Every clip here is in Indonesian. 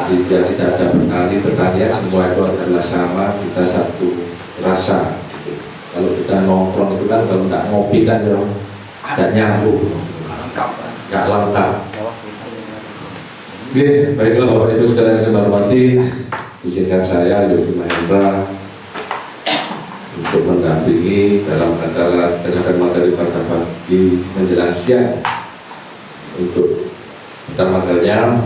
biar tidak ada pertanian semua itu adalah sama, kita satu rasa. Kalau kita nongkrong itu kan kalau nggak ngopi kan ya nggak nyambung, nggak lengkap. Oke, baiklah Bapak Ibu sekalian yang saya hormati, izinkan saya Yogi Mahendra untuk mendampingi dalam acara cadangan materi pada pagi menjelang siang. Untuk pertama kalinya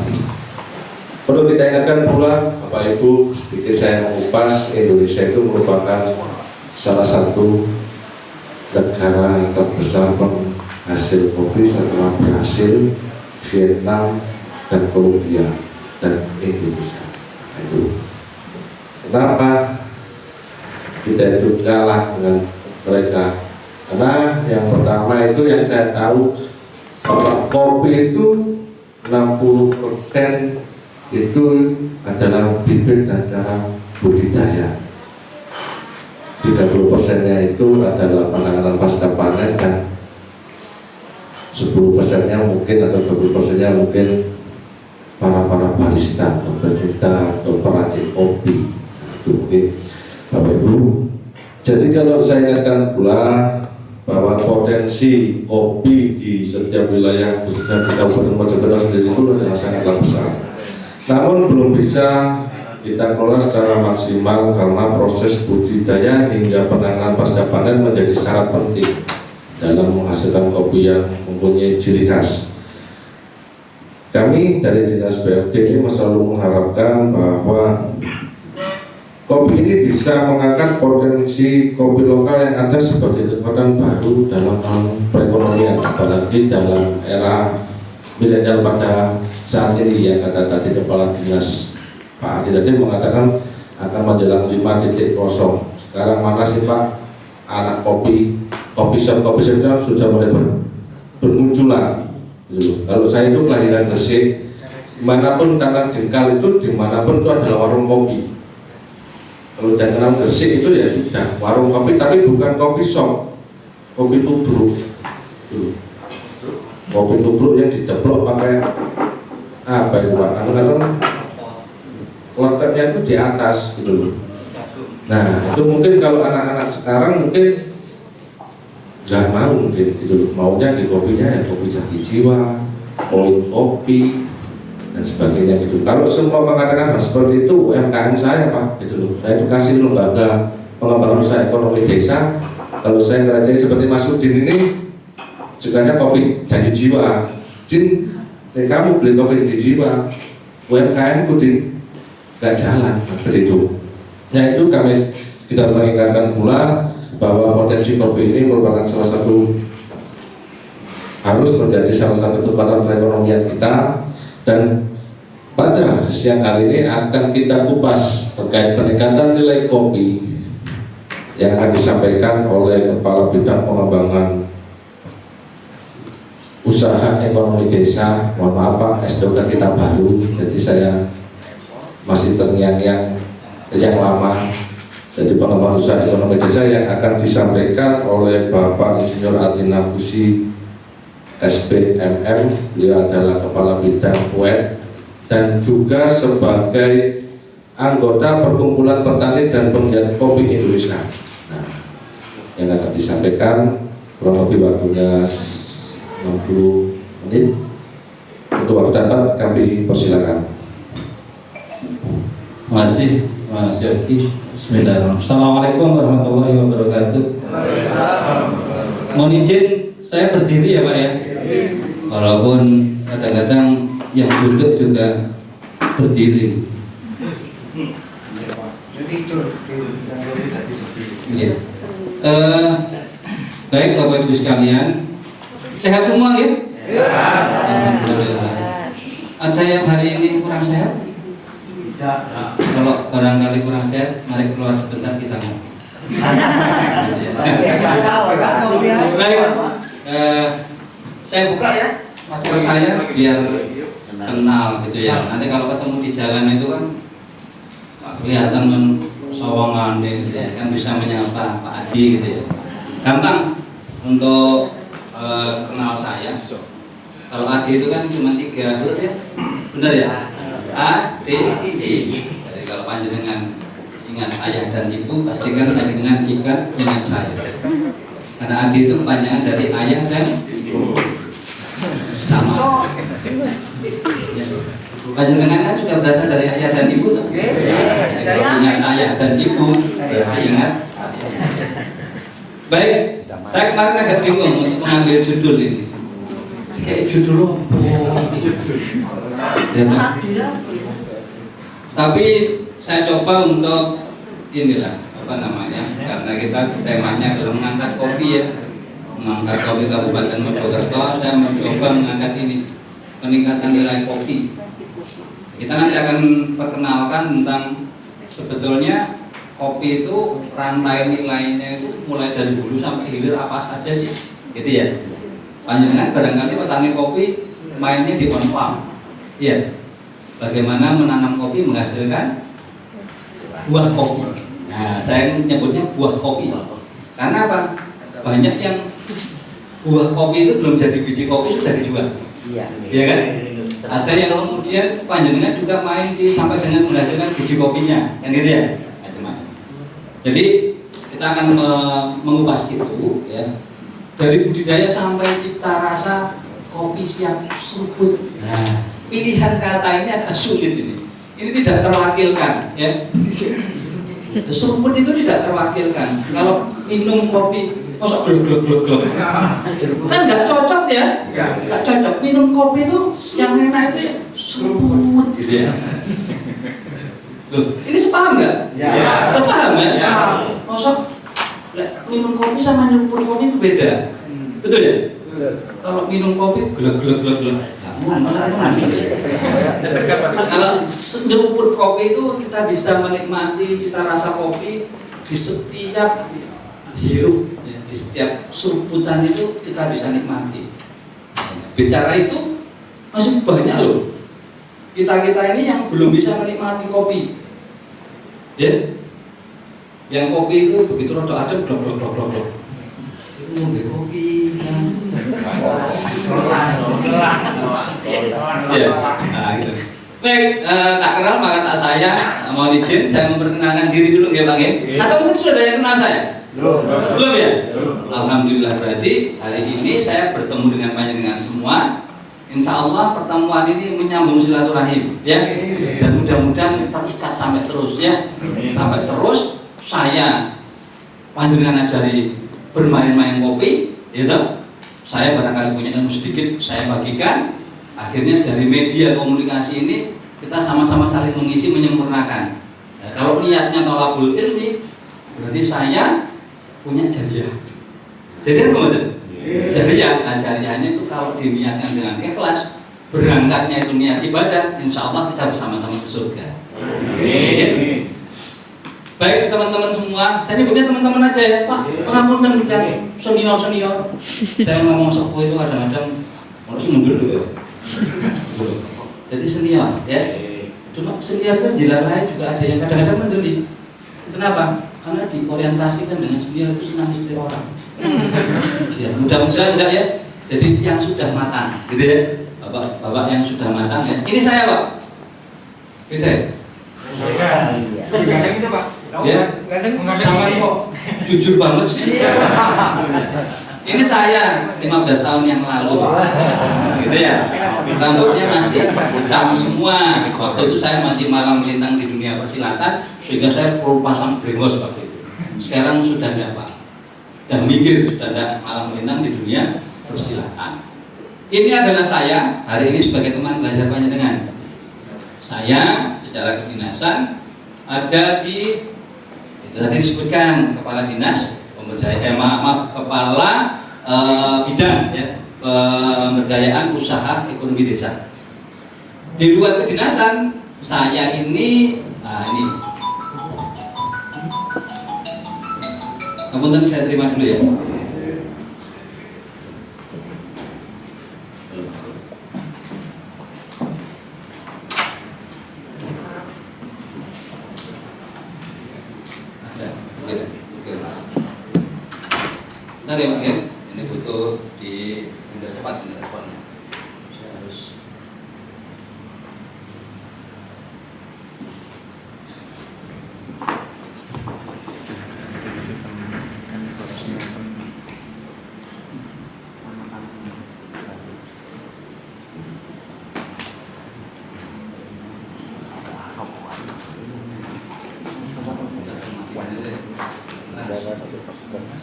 perlu kita ingatkan pula Bapak Ibu, sedikit saya mengupas, Indonesia itu merupakan salah satu negara yang terbesar penghasil kopi setelah Brasil, Vietnam, dan Kolombia dan Indonesia. Itu kenapa kita itu kalah dengan mereka? Karena yang pertama itu yang saya tahu bahwa kopi itu 60% itu adalah bibit dan cara budidaya. 30%-nya itu adalah penanganan pasca panen dan 10%-nya mungkin atau 20%-nya mungkin para barista atau pencinta atau peracik kopi. Itu mungkin Bapak Ibu. Jadi kalau saya ingatkan pula bahwa potensi kopi di setiap wilayah khususnya di Kabupaten Mojokerto sendiri itu adalah sangatlah besar. Namun belum bisa kita kelola secara maksimal karena proses budidaya hingga penanganan pasca panen menjadi syarat penting dalam menghasilkan kopi yang mempunyai ciri khas. Kami dari Dinas BLD ini selalu mengharapkan bahwa kopi ini bisa mengangkat potensi kopi lokal yang ada sebagai kekuatan baru dalam perekonomian, apalagi dalam era milenial pada saat ini yang kata tadi Kepala Dinas Pak Adi tadi mengatakan akan menjelang 5.0. Sekarang mana sih Pak anak kopi shop kan sudah mulai bermunculan. Kalau saya itu kelahiran Gresik, dimanapun Kandang Jengkal itu dimanapun itu adalah warung kopi. Kalau udah kenal Gresik itu ya sudah warung kopi, tapi bukan kopi shop, kopi tubruk. Kopi tubruk yang dideplok pakai apa itu Pak? Kadang-kadang letaknya itu di atas gitu loh. Nah itu mungkin kalau anak-anak sekarang mungkin nggak mau mungkin gitu loh, maunya di kopinya ya kopi jati jiwa, poin kopi dan sebagainya gitu. Kalau semua mengatakan hal seperti itu UMKM saya Pak gitu loh, saya edukasi lembaga pengembangan usaha ekonomi desa. Kalau saya ngerajai seperti Mas Udin ini sukanya kopi jati jiwa, Jin kamu beli kopi jati jiwa, UMKM Udin nggak jalan seperti itu. Nah itu kita mengingatkan pula bahwa potensi kopi ini merupakan salah satu harus menjadi salah satu kekuatan perekonomian kita. Dan pada siang hari ini akan kita kupas terkait peningkatan nilai kopi yang akan disampaikan oleh Kepala Bidang Pengembangan Usaha Ekonomi Desa. Mohon maaf Pak, SDOK kita baru, jadi saya masih terngiang-ngiang yang lama. Jadi pengembangan usaha ekonomi desa yang akan disampaikan oleh Bapak Insinyur Adi Nafusi SPMM. Beliau adalah Kepala Bidang UED dan juga sebagai anggota Perkumpulan Petani dan Penggiat Kopi Indonesia. Nah, yang akan disampaikan kurang lebih waktunya 60 menit. Untuk waktu dapat kami persilakan. Terima kasih Mas Yogi. Bismillahirrahmanirrahim. Assalamualaikum warahmatullahi wabarakatuh. Mohon izin saya berdiri ya Pak ya. Walaupun kadang-kadang yang duduk juga berdiri. Ya. Baik Bapak Ibu sekalian, sehat semua ya? Alhamdulillah. Ada yang hari ini kurang sehat? Kalau barangkali kurang sehat, mari keluar sebentar kita mau. Baik, saya buka ya masker saya biar kenal gitu ya. Nanti kalau ketemu di jalan itu kan kelihatan sowongan gitu ya, kan bisa menyapa Pak Adi gitu ya. Gampang untuk kenal saya. Kalau Adi itu kan cuma 3 huruf ya, benar ya? ADI. Jadi kalau panjenengan ingat ayah dan ibu, pastikan panjenengan ingat saya. Karena ADI itu kepanjangan dari ayah dan ibu. Sama. Panjenengan kan juga berasal dari ayah dan ibu tuh. Jadi kalau ingat ayah dan ibu, berarti ingat saya. Baik, saya kemarin agak bingung untuk mengambil judul ini. Kayak judul tapi saya coba untuk inilah apa namanya, karena kita temanya adalah mengangkat kopi ya, mengangkat kopi Kabupaten Mojokerto. Saya mencoba mengangkat ini, peningkatan nilai kopi. Kita nanti akan perkenalkan tentang sebetulnya kopi itu rantai nilainya itu mulai dari hulu sampai hilir apa saja sih, gitu ya. Panjenengan barangkali petani kopi mainnya di on farm, iya. Bagaimana menanam kopi menghasilkan buah kopi. Nah, saya menyebutnya buah kopi. Karena apa? Banyak yang buah kopi itu belum jadi biji kopi sudah dijual. Iya kan? Ada yang kemudian panjenengan juga main sampai dengan menghasilkan biji kopinya, kan gitu ya? Macam-macam. Jadi kita akan mengupas itu ya. Dari budidaya sampai kita rasa kopi siap seruput. Nah, pilihan kata ini agak sulit ini. Ini tidak terwakilkan ya. Seruput itu tidak terwakilkan. Kalau minum kopi, masa glok. Kan nggak cocok ya? Nggak cocok. Minum kopi itu yang enak itu ya seruput gitu ya. Loh, ini sepaham nggak? Ya. Sepaham ya? Ya. Masa minum kopi sama nyeruput kopi itu beda. Betul ya? Kalau minum kopi glok. Kalau nyeruput kopi itu kita bisa menikmati cita rasa kopi di setiap hirup ya, di setiap seruputan itu kita bisa nikmati. Bicara itu masih banyak loh. Kita ini yang belum bisa menikmati kopi. Ya. Yang kopi itu begitu rada adem glok. Itu ngombe kopi kan. Ya. Nah, gitu. Baik, tak kenal maka tak saya. Mohon izin saya memperkenalkan diri dulu ya Bang ya. Atau mungkin sudah ada yang kenal saya? Belum ya? Alhamdulillah, berarti hari ini saya bertemu dengan panjenengan semua. Insya Allah pertemuan ini menyambung silaturahim ya. Dan mudah-mudahan terikat sampai terus ya. Sampai terus saya panjenengan ajari bermain-main kopi, gitu. Saya barangkali punya ilmu sedikit, saya bagikan. Akhirnya dari media komunikasi ini kita sama-sama saling mengisi, menyempurnakan. Ya, kalau niatnya thalabul ilmi, berarti saya punya jariah. Jariah apa? Jariah. Nah, jariahnya itu kalau diniatkan dengan ikhlas, berangkatnya itu niat ibadah, insya Allah kita bersama-sama ke surga. Ya. Baik teman-teman semua, saya nyebutnya teman-teman aja ya Pak. Pengapunten yang senior. Saya ngomong sepuh itu kadang-kadang harus mundur dulu ya. Jadi senior ya. Cuma senior itu dilalai juga ada yang kadang-kadang mendelik. Kenapa? Karena diorientasikan dengan senior itu senang istri orang. Ya mudah-mudahan enggak ya. Jadi yang sudah matang, gitu ya. Bapak yang sudah matang ya. Ini saya Pak. Beda ya? Gandeng itu Pak. Ya, sama kok jujur banget sih. Ini saya 15 tahun yang lalu, gitu ya. Rambutnya masih hitam semua. Waktu itu saya masih malam melintang di dunia persilatan, sehingga saya perlu pasang brengos waktu itu. Sekarang sudah enggak Pak, sudah minggir, sudah enggak malam melintang di dunia persilatan. Ini adalah saya hari ini sebagai teman belajar panjenengan. Saya secara kedinasan ada di tadi disebutkan kepala dinas kepala bidang ya, pemberdayaan usaha ekonomi desa. Di luar kedinasan saya ini, ini kemudian saya terima dulu ya. Bentar ya Pak ya, ini butuh di cepat ini responnya. Saya harus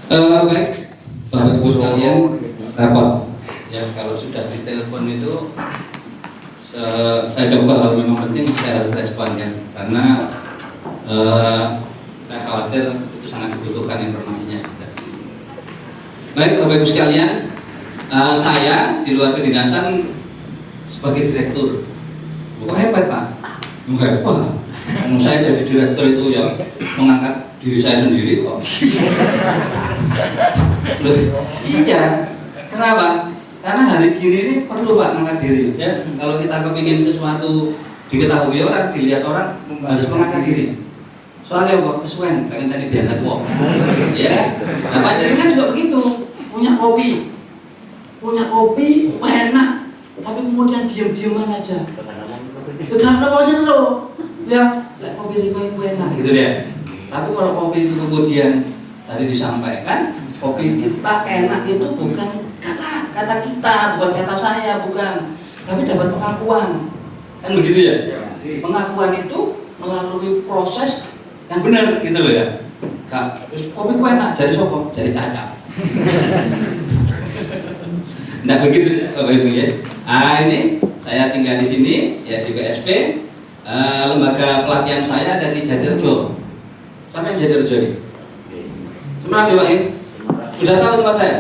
Baik, Bapak Ibu sekalian, repot. Ya kalau sudah ditelepon itu saya coba kalau memang penting saya harus respon ya, karena saya khawatir itu sangat dibutuhkan informasinya. Baik Bapak Ibu sekalian, saya di luar kedinasan sebagai direktur. Kok hebat Pak? Hebat. Saya jadi direktur itu ya mengangkat diri saya sendiri kok. Iya. Kenapa? Karena hari gini ini perlu Pak mengangkat diri ya. Kalau kita kepingin sesuatu diketahui orang, dilihat orang, harus mengangkat diri. Soalnya kok kesuwen, pengen tadi diangkat kok. Ya. Nah Pak Jenengan juga begitu. Punya kopi enak, tapi kemudian diam-diaman aja. Karena mau seru, ya, kopi itu enak gitu ya. Tapi kalau kopi itu kemudian tadi disampaikan, kopi kita enak itu bukan kata kita, bukan kata saya, bukan, tapi dapat pengakuan, kan begitu ya? Pengakuan itu melalui proses yang benar gitu loh ya. Kopi enak dari sokong, dari cacap. Nah begitu Bapak Ibu ya. Ini saya tinggal di sini ya di PSP. Lembaga pelatihan saya ada di Jatirejo. Sampai di Jatirejo ini. Sebenarnya Pak ya? Sudah tahu tempat saya?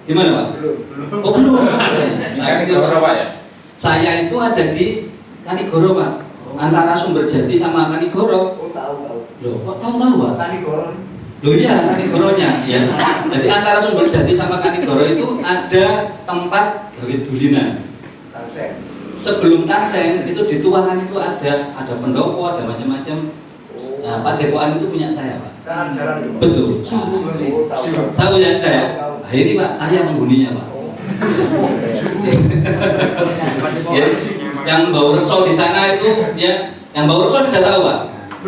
Gimana Pak? Oh belum. Saya itu ada di Kanigoro Pak. Antara Sumberjati sama Kanigoro. Loh, kok tahu Pak? Loh iya, Kanigoronya ya. Jadi antara Sumberjati sama Kanigoro itu ada tempat gawe dulinan. Sebelum Tangseng itu di Tuangan itu ada pendopo, ada macam-macam. Nah, Padepokan itu punya saya, Pak. Betul. Tahu ya saya. Nah, ini Pak, saya penghuninya, Pak. Ya, yang Bau Reso di sana itu ya, yang Bau Reso sudah tahu, Pak?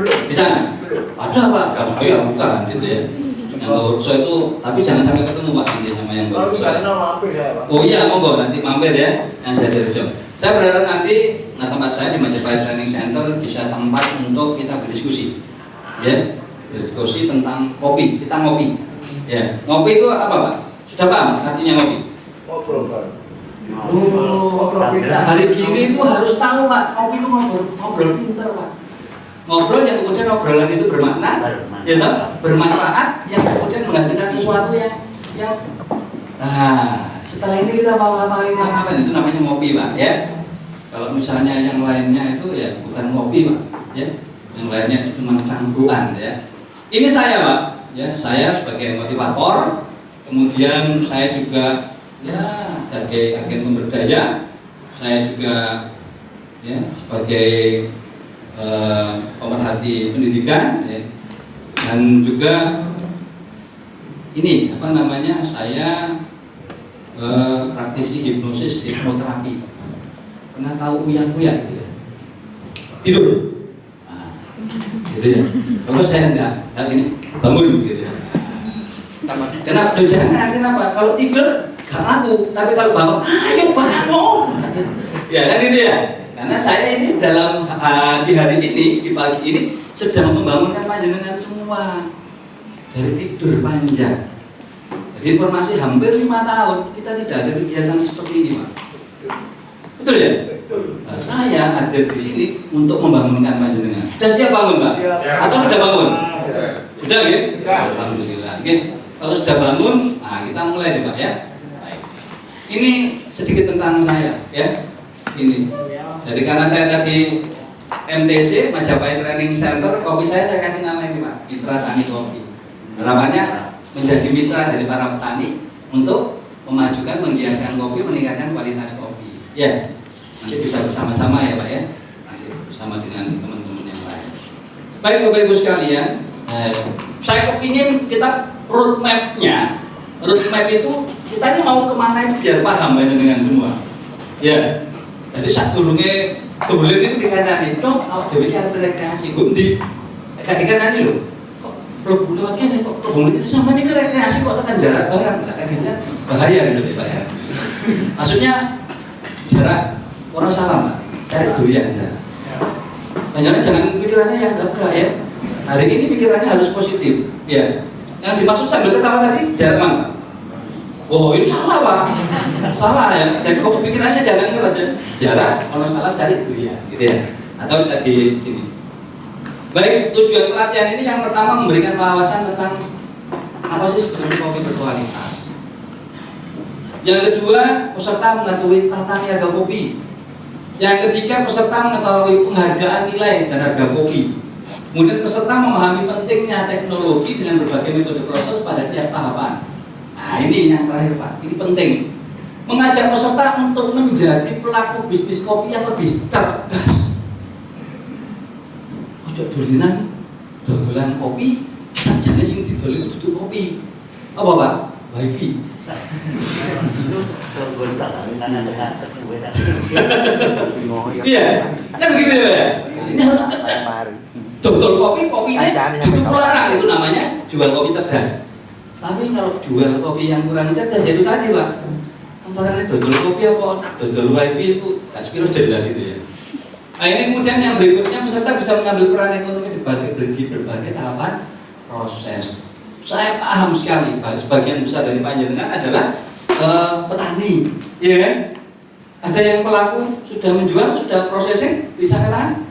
Di sana. Ada Pak, saya bukan gitu ya. Yang Bau Reso itu, tapi jangan sampai ketemu Pak nanti sama yang Bau Reso. Oh iya, monggo nanti mampir ya, yang Jatirejo. Saya berharap nanti tempat saya di Majapahit Training Center bisa tempat untuk kita berdiskusi, ya, berdiskusi tentang kopi. Kita ngopi, ya. Ngopi itu apa Pak? Sudah paham artinya ngopi? Hari gini itu harus tahu Pak, ngopi itu ngobrol pinter Pak. Ngobrol yang kemudian obrolan itu bermakna, ya toh, bermanfaat, yang kemudian menghasilkan sesuatu yang nah, setelah ini kita mau ngapain itu namanya ngopi Pak ya. Kalau misalnya yang lainnya itu ya bukan ngopi Pak ya. Yang lainnya itu cuma cangkruan ya. Ini saya Pak ya, saya sebagai motivator, kemudian saya juga ya sebagai agen pemberdaya, saya juga ya sebagai pemerhati pendidikan ya. Dan juga ini apa namanya, saya praktisi hipnosis, hipnoterapi. Pernah tahu uya-uya gitu ya? Tidur. Nah, gitu ya. Kalau saya enggak ini bangun gitu ya. Kenapa? Jangan, kenapa? Kalau tidur gak laku, tapi kalau bangun, ayo bangun. Ya kan gitu ya. Karena saya ini dalam di hari ini, di pagi ini sedang membangunkan panjenengan semua dari tidur panjang. Jadi informasi hampir 5 tahun kita tidak ada kegiatan seperti ini, Pak. Betul ya? Nah, saya hadir di sini untuk membangunkan panjenengan. Sudah siap bangun, Pak? Atau sudah bangun? Sudah, ya? Alhamdulillah. Oke. Kalau sudah bangun, nah kita mulai deh, Pak ya. Baik. Ini sedikit tentang saya, ya. Ini. Jadi karena saya tadi MTC, Majapahit Training Center, kopi saya kasih nama ini, Pak, Mitra Tani Kopi. Harapannya menjadi mitra dari para petani untuk memajukan, menggiatkan kopi, meningkatkan kualitas kopi. Ya, nanti bisa bersama-sama ya Pak ya, nanti bersama dengan teman-teman yang lain. Baik Bapak Ibu sekalian, saya kepingin kita roadmap itu kita ini mau kemana itu biar paham ya dengan semua. Ya, jadi saat dulunya tulen itu dikandani, dong, awak dewi kan rekreasi, gundi, gak dikandani loh. Kok lewat kene kok ini sampai ini rekreasi kok tekan jarak barang, kan gitu kan bahaya gitu Pak ya. Maksudnya jarak orang salam Pak, cari durian di sana. Jangan pikirannya yang enggak ya. Hari ini pikirannya harus positif, ya. Yang dimaksud sambil ketawa tadi jarak mana Pak? Oh itu salah Pak, salah ya. Jadi kok pikirannya jangan keras ya. Jarak, kalau salah cari durian, gitu ya. Atau di sini. Baik, tujuan pelatihan ini yang pertama memberikan wawasan tentang apa sih sebetulnya kopi berkualitas. Yang kedua, peserta mengetahui tata niaga kopi. Yang ketiga, peserta mengetahui penghargaan nilai dan harga kopi. Kemudian peserta memahami pentingnya teknologi dengan berbagai metode proses pada tiap tahapan. Nah ini yang terakhir Pak, ini penting. Mengajak peserta untuk menjadi pelaku bisnis kopi yang lebih cerdas. Ojo dolinan dodolan kopi, sajane sing didol itu duduk kopi. Apa Pak? Wifi. Iya, kan begitu ya. Ini harus cerdas. Dodol kopinya itu larang, itu namanya jual kopi cerdas. Tapi kalau jual kopi yang kurang cerdas ya itu tadi Pak. Antara ini dodol kopi apa dodol wifi itu nggak sekiranya jelas itu ya. Nah ini kemudian yang berikutnya peserta bisa mengambil peran ekonomi di berbagai tahapan proses. Saya paham sekali Pak, sebagian besar dari panjenengan adalah petani, ya kan? Ada yang pelaku sudah menjual, sudah processing, bisa katakan?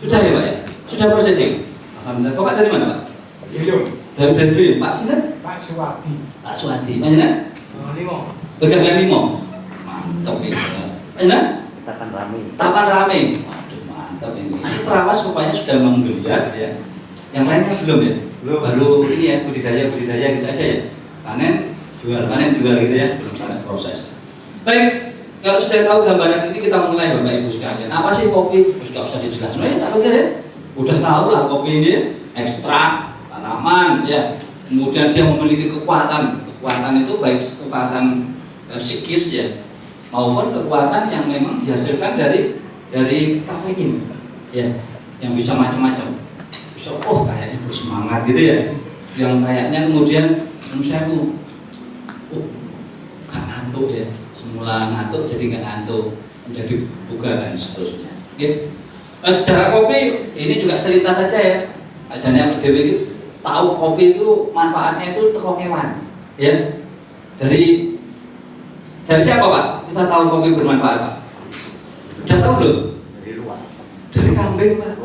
Sudah ya Pak ya? Sudah processing? Alhamdulillah. Kok dari mana Pak? Dari Duyung, Pak Sinten? Pak Suwati. Pak Suwati, panjenengan? Limo. Pegangan Limo. Mantap ya. Panjenengan? Tapan Rame. Waduh, mantap ini. Ini Terawas rupanya sudah menggeliat ya. Yang lainnya belum ya? Belum. Baru ini ya budidaya gitu aja ya. Panen jual gitu ya, belum sampai proses. Baik, kalau sudah tahu gambaran ini kita mulai Bapak Ibu sekalian. Apa sih kopi? Sudah usah dijelaskan ya, tak pikir ya. Udah tahu lah kopi ini ekstrak tanaman ya. Kemudian dia memiliki kekuatan. Kekuatan itu baik kekuatan psikis ya, maupun kekuatan yang memang dihasilkan dari kafein ya, yang bisa macam-macam. Bisa kayaknya bersemangat gitu ya. Yang kayaknya kemudian saya gak ngantuk ya, semula ngantuk jadi gak ngantuk, menjadi bugar dan seterusnya. Oke. Sejarah kopi ini juga selintas saja ya. Ajane Pak Dewi itu tahu kopi itu manfaatnya itu teko kewan, ya. Dari siapa Pak? Kita tahu kopi bermanfaat Pak. Sudah tahu belum? Dari kambing Pak.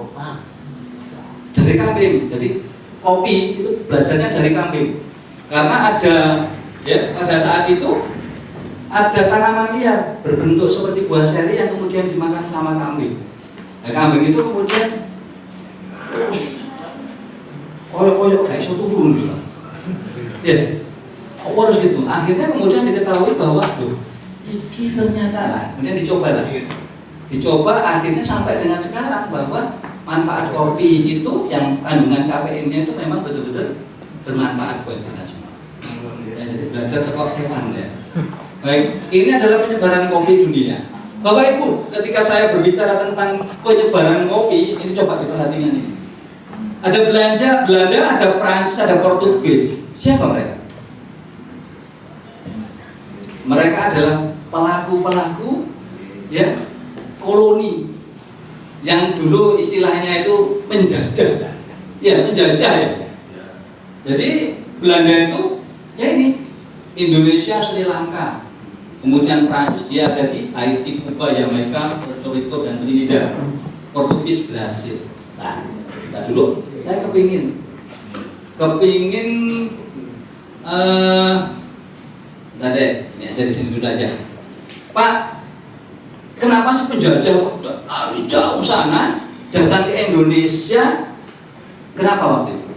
Dari kambing. Jadi kopi itu belajarnya dari kambing. Karena ada ya pada saat itu ada tanaman liar berbentuk seperti buah seri yang kemudian dimakan sama kambing. Nah, kambing itu kemudian koyok kayak iso turun gitu. Ya. Harus gitu. Akhirnya kemudian diketahui bahwa iki ternyata lah, kemudian dicoba lah. Dicoba akhirnya sampai dengan sekarang bahwa manfaat kopi itu yang kandungan kafeinnya itu memang betul-betul bermanfaat buat kita semua. Ya, jadi belajar tekok hewan ya. Baik, ini adalah penyebaran kopi dunia. Bapak Ibu, ketika saya berbicara tentang penyebaran kopi, ini coba diperhatikan ini. Ada Belanda, ada Prancis, ada Portugis. Siapa mereka? Mereka adalah pelaku-pelaku ya koloni yang dulu istilahnya itu menjajah. Ya, menjajah ya. Jadi Belanda itu ya ini Indonesia, Sri Lanka. Kemudian Prancis dia ada di Haiti, Kuba, Jamaika, Puerto Rico dan Trinidad. Portugis Brasil. Nah, kita dulu saya kepingin enggak deh, ini aja di sini dulu aja. Pak, kenapa sih penjajah harus jauh sana datang ke Indonesia? Kenapa waktu itu?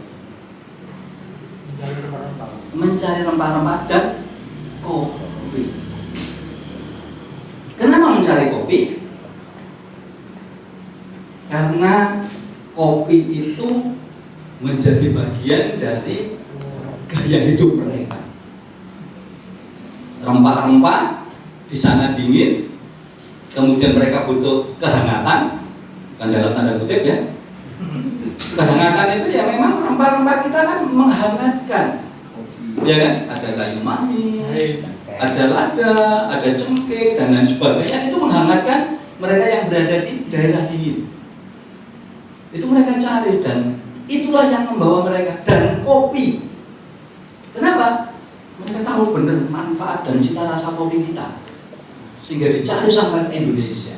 Mencari rempah-rempah dan kopi. Kenapa mencari kopi? Karena kopi itu menjadi bagian dari gaya hidup mereka. Rempah-rempah di sana dingin, kemudian mereka butuh kehangatan, kan dalam tanda kutip ya. Kehangatan itu ya memang rempah-rempah kita kan menghangatkan, ya kan? Ada kayu manis, ada lada, ada cengkeh dan lain sebagainya, itu menghangatkan mereka yang berada di daerah dingin. Itu mereka cari dan itulah yang membawa mereka. Dan kopi Kenapa? Mereka tahu benar manfaat dan cita rasa kopi kita, sehingga dicari sampai ke Indonesia.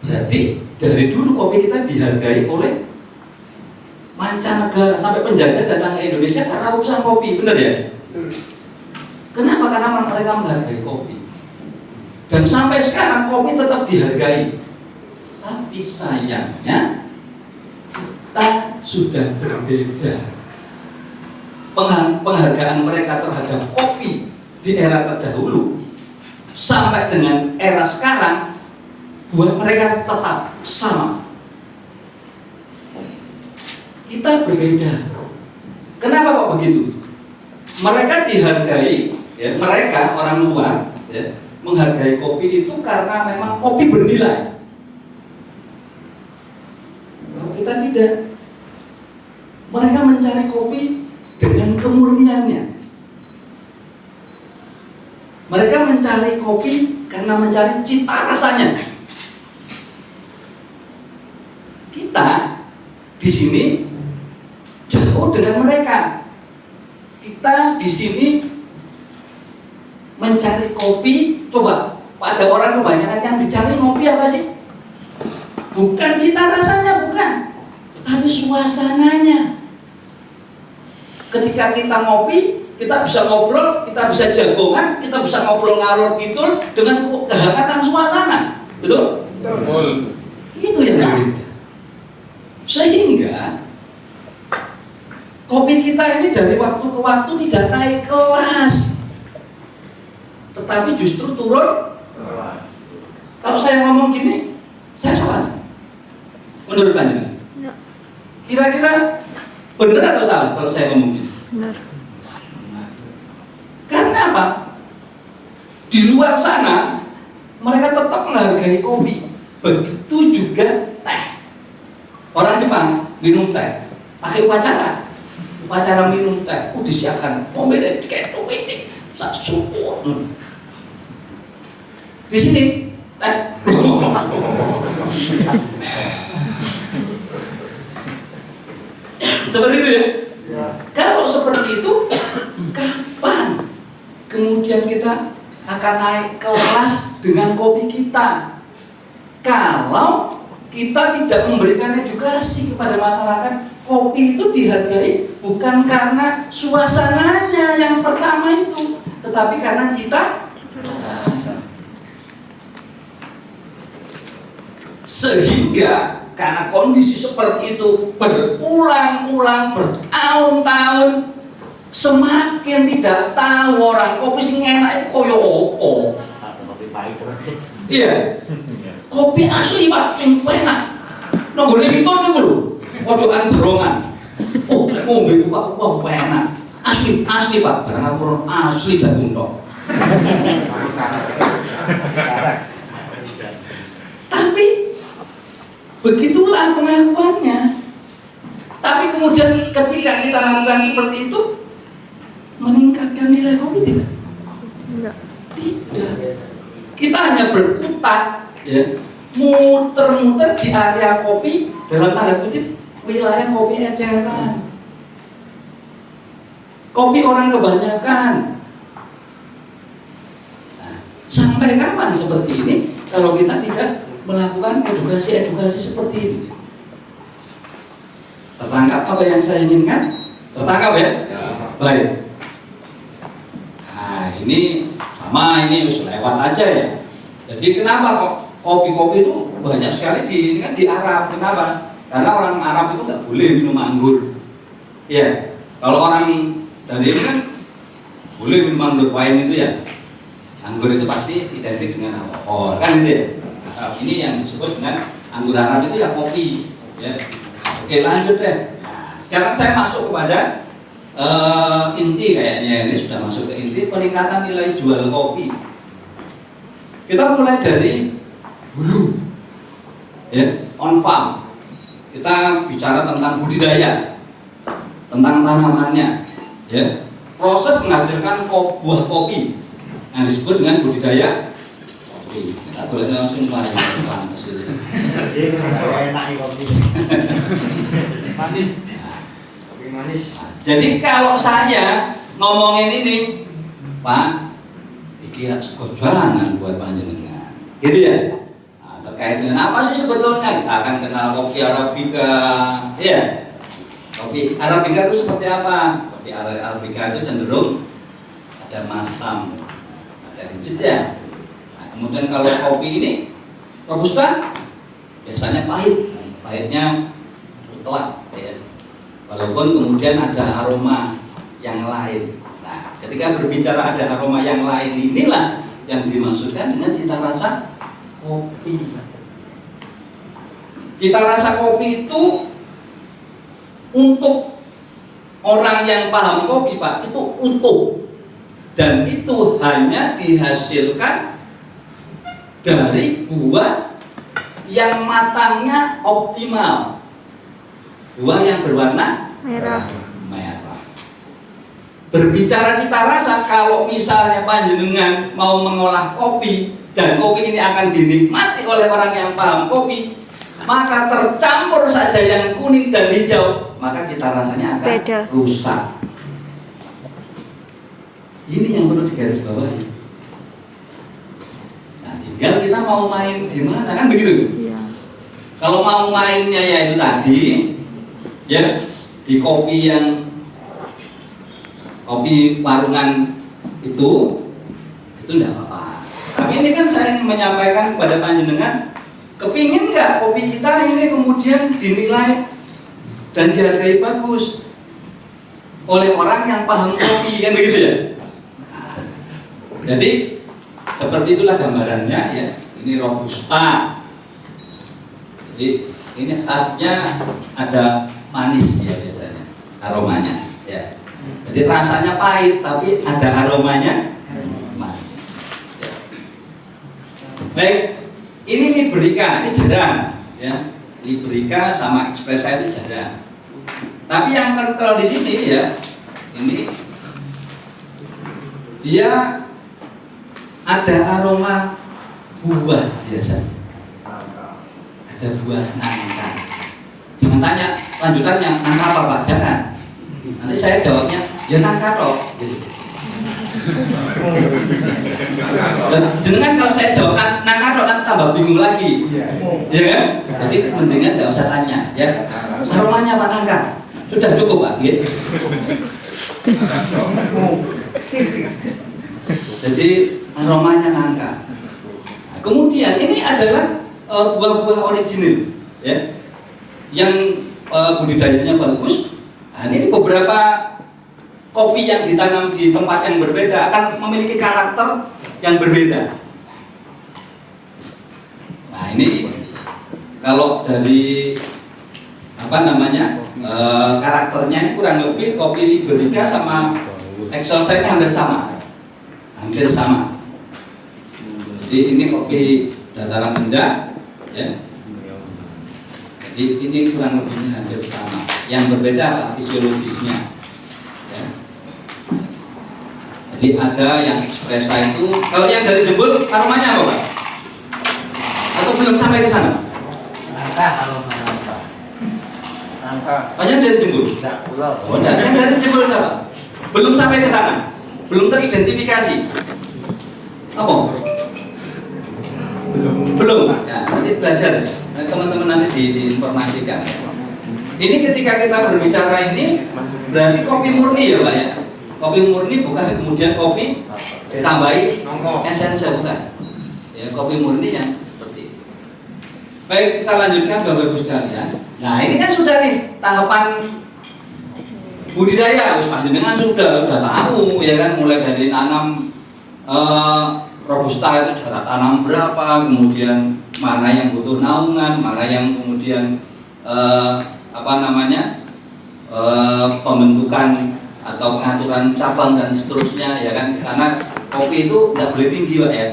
Berarti dari dulu kopi kita dihargai oleh mancanegara, sampai penjajah datang ke Indonesia karena urusan kopi, benar ya? Kenapa? Karena mereka menghargai kopi. Dan sampai sekarang kopi tetap dihargai. Tapi sayangnya kita sudah berbeda. Penghargaan mereka terhadap kopi di era terdahulu sampai dengan era sekarang buat mereka tetap sama. Kita berbeda. Kenapa kok begitu? Mereka dihargai, ya, mereka orang luar, ya, menghargai kopi itu karena memang kopi bernilai. Kita tidak. Mereka mencari kopi dengan kemurniannya. Mereka mencari kopi karena mencari cita rasanya. Kita di sini jauh dengan mereka. Kita di sini mencari kopi, coba pada orang kebanyakan yang dicari kopi apa sih? Bukan cita rasanya, bukan, tapi suasananya. Ketika kita ngopi, kita bisa ngobrol, kita bisa jagongan, kita bisa ngobrol ngalor ngidul dengan kehangatan suasana, betul? Betul. Itu yang berbeda. Sehingga kopi kita ini dari waktu ke waktu tidak naik kelas, tetapi justru turun. Kalau saya ngomong gini, saya salah. Menurut panjenengan? Kira-kira benar atau salah kalau saya ngomong gini? Benar. Karena apa? Di luar sana mereka tetap menghargai kopi. Begitu juga teh. Orang Jepang minum teh pakai upacara minum teh. Disiapkan mobilnya kayak topik, sak support. Di sini teh. Seperti itu ya? Ya. Kalau seperti itu, kapan kemudian kita akan naik kelas dengan kopi kita? Kalau kita tidak memberikan edukasi kepada masyarakat, kopi itu dihargai bukan karena suasananya yang pertama itu, tetapi karena kita sehingga karena kondisi seperti itu berulang-ulang bertahun-tahun, semakin tidak tahu orang kopi sing enak koyo opo. Iya. Kopi asli Pak sing enak. Nang gone miton niku lho. Pojokan berongan. Oh, ngombe Pak kok enak. Asli Pak, barang aku asli Bandung tok. Tapi begitulah pengakuannya. Tapi kemudian ketika kita lakukan seperti itu, meningkatkan nilai kopi tidak? Tidak. Tidak. Kita hanya berkutat, ya, muter-muter di area kopi, dalam tanda kutip wilayah kopi eceran. Kopi orang kebanyakan. Nah, sampai kapan seperti ini kalau kita tidak melakukan edukasi seperti ini? Tertangkap apa yang saya inginkan? Tertangkap ya? Ya. Baik. Nah, ini sama, ini lewat aja ya. Jadi kenapa kok kopi-kopi itu banyak sekali di Arab? Kenapa? Karena orang Arab itu nggak boleh minum anggur. Ya, kalau orang dari ini kan boleh minum anggur, wine itu ya. Anggur itu pasti identik dengan alkohol, kan gitu ya. Nah, ini yang disebut dengan anggur Arab itu ya kopi. Ya. Oke, lanjut deh. Nah, sekarang saya masuk kepada inti kayaknya, ini sudah masuk ke inti peningkatan nilai jual kopi. Kita mulai dari hulu, ya, on farm. Kita bicara tentang budidaya, tentang tanamannya, ya, proses menghasilkan buah kopi yang disebut dengan budidaya kopi. Kita boleh langsung mulai panas gitu. Enak kopi. Manis. Jadi kalau saya ngomongin ini, Pak, ini sekojangan buat panjenengan, gitu ya. Nah, terkait dengan apa sih sebetulnya? Kita akan kenal kopi Arabica, ya. Kopi Arabica itu seperti apa? Kopi Arabica itu cenderung ada masam, ada rigid ya. Nah, kemudian kalau kopi ini robusta, biasanya pahit, pahitnya mutlak, ya. Walaupun kemudian ada aroma yang lain. Nah, ketika berbicara ada aroma yang lain, inilah yang dimaksudkan dengan cita rasa kopi. Cita rasa kopi itu untuk orang yang paham kopi, Pak, itu utuh, dan itu hanya dihasilkan dari buah yang matangnya optimal, buah yang berwarna merah. Berbicara cita rasa, kalau misalnya panjenengan mau mengolah kopi dan kopi ini akan dinikmati oleh orang yang paham kopi, maka tercampur saja yang kuning dan hijau, maka cita rasanya akan rusak. Ini yang perlu digarisbawahi. Nah, tinggal kita mau main di mana, kan begitu? Iya. Kalau mau mainnya yaitu tadi, ya, di kopi yang kopi warungan itu enggak apa-apa. Tapi ini kan saya ingin menyampaikan kepada panjenengan, kepingin nggak kopi kita ini kemudian dinilai dan dihargai bagus oleh orang yang paham kopi, kan begitu ya? Jadi seperti itulah gambarannya, ya. Ini robusta. Jadi ini khasnya ada manis ya biasanya, aromanya, ya. Jadi rasanya pahit tapi ada aromanya manis. Ya. Baik, ini Liberica, ini jarang, ya. Liberica sama Expressa itu jarang. Tapi yang kental di sini, ya, ini dia ada aroma buah biasanya. Ada buah nangka. Jangan tanya lanjutannya nangka apa, Pak? Jangan. Nanti saya jawabnya ya nangka toh. Dan jenengan kalau saya jawab nangka toh kan tambah bingung lagi, ya kan? Jadi mendingan nggak usah tanya, ya. Aromanya apa nangka? Sudah cukup, Pak. Ya. Jadi aromanya nangka. Nah, kemudian ini adalah buah-buah original, ya, yang budidayanya bagus. Nah, ini beberapa kopi yang ditanam di tempat yang berbeda akan memiliki karakter yang berbeda. Nah, ini kalau dari apa namanya karakternya ini kurang lebih kopi Liberica sama Excelsa ini hampir sama, Jadi ini kopi dataran rendah, ya. Jadi ini kurang lebihnya hampir sama. Yang berbeda apa? Fisiologisnya, ya. Jadi ada yang Expressa itu, kalau yang dari Jembul aromanya apa, Pak? Atau belum sampai ke sana? Nangka aromanya. Nangka. Banyak dari Jembul? Oh, enggak. Yang dari Jembul apa? Belum sampai ke sana. Belum teridentifikasi. Apa? Belum. Ya, nanti belajar. Teman-teman nanti diinformasikan. Ini ketika kita berbicara ini berarti kopi murni, ya, Pak, ya. Kopi murni bukan kemudian kopi ditambahi esensial, bukan. Ya, kopi murni yang seperti itu. Baik, kita lanjutkan Bapak Ibu sekalian. Nah, ini kan sudah nih tahapan budidaya. Wis panjenengan sudah tahu, ya kan, mulai dari nanam robusta itu jarak tanam berapa, kemudian mana yang butuh naungan, mana yang kemudian pembentukan atau pengaturan cabang dan seterusnya, ya kan, karena kopi itu nggak boleh tinggi, Pak, ya.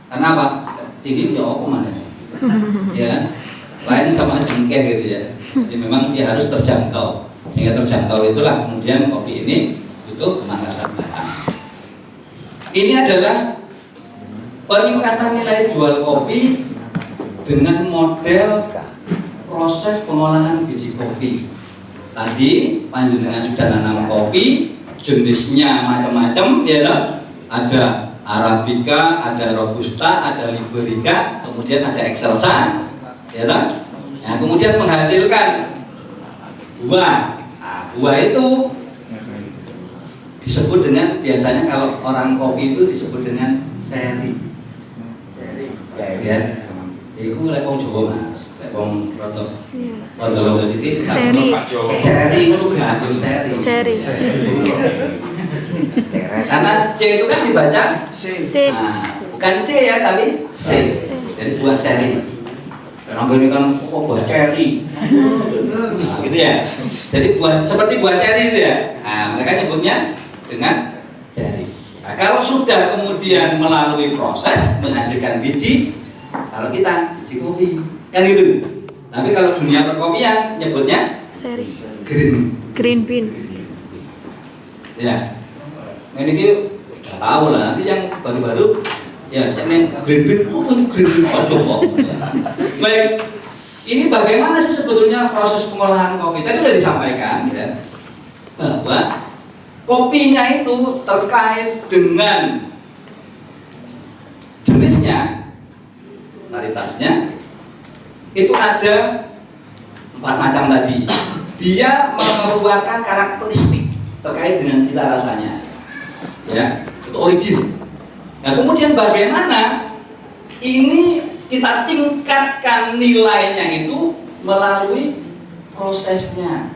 Karena apa? Tinggi ya apa mana, ya kan? Lain sama cengkeh gitu, ya. Jadi memang dia harus terjangkau. Sehingga terjangkau itulah kemudian kopi ini butuh pemangkasan batang. Ini adalah peningkatan nilai jual kopi dengan model proses pengolahan biji kopi. tadi panjenengan sudah nanam kopi, jenisnya macam-macam, ya toh? Ada Arabica, ada Robusta, ada Liberica, kemudian ada Excelsa, ya toh? Nah, kemudian menghasilkan buah. Nah, buah itu disebut dengan, biasanya kalau orang kopi itu disebut dengan seri. Ya, itu lek wong Jawa Mas, lek wong roto. Roto titik seri itu gak yo seri. Karena C itu kan dibaca C. Nah, bukan C ya, tapi C. Jadi buah seri. Karena ini kan buah ceri. Nah, gitu ya. Jadi buah seperti buah ceri itu ya. Nah, mereka nyebutnya dengan ceri. Nah, kalau sudah kemudian melalui proses menghasilkan biji, kalau kita biji kopi kan itu. Tapi kalau dunia perkopian nyebutnya Seri. green Bean. ya. Nah, ini udah tahu lah, nanti yang baru-baru ya ini green bean, green bean kok. Baik, ini bagaimana sih sebetulnya proses pengolahan kopi? Tadi sudah disampaikan ya, bahwa kopinya itu terkait dengan jenisnya, varietasnya, itu ada 4 macam tadi. Dia mengeluarkan karakteristik terkait dengan cita rasanya, ya, itu origin. Nah, kemudian bagaimana ini kita tingkatkan nilainya itu melalui prosesnya.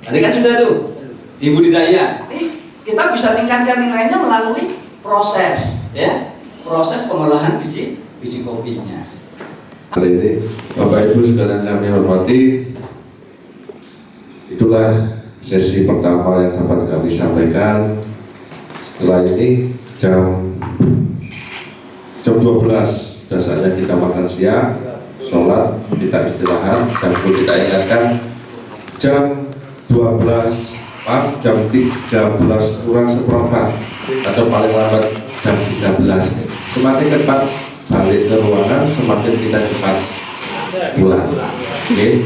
Tadi kan sudah tuh di budidaya. Kita bisa tingkatkan nilainya melalui proses, ya, proses pengolahan biji kopinya. Kali ini Bapak Ibu sekalian kami hormati, itulah sesi pertama yang dapat kami sampaikan. Setelah ini jam 12 dasarnya kita makan siang, sholat, kita istirahat, dan perlu kita ingatkan jam 13 kurang seperempat atau paling lambat jam 13. Semakin cepat balik ke ruangan, semakin kita cepat pulang. Oke.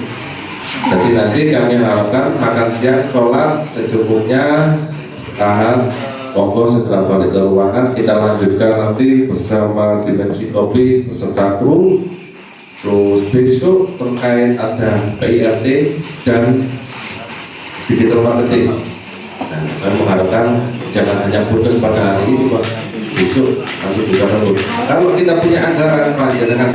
Jadi nanti kami harapkan makan siang, sholat secukupnya, istirahat, monggo segera balik ke ruangan. Kita lanjutkan nanti bersama Dimensi Kopi beserta kru. Terus besok terkait ada PIRT dan digital marketing. Nah, kami mengharapkan jangan hanya putus pada hari ini, Pak. Besok nanti bisa lembut. Kalau kita punya anggaran panjang dengan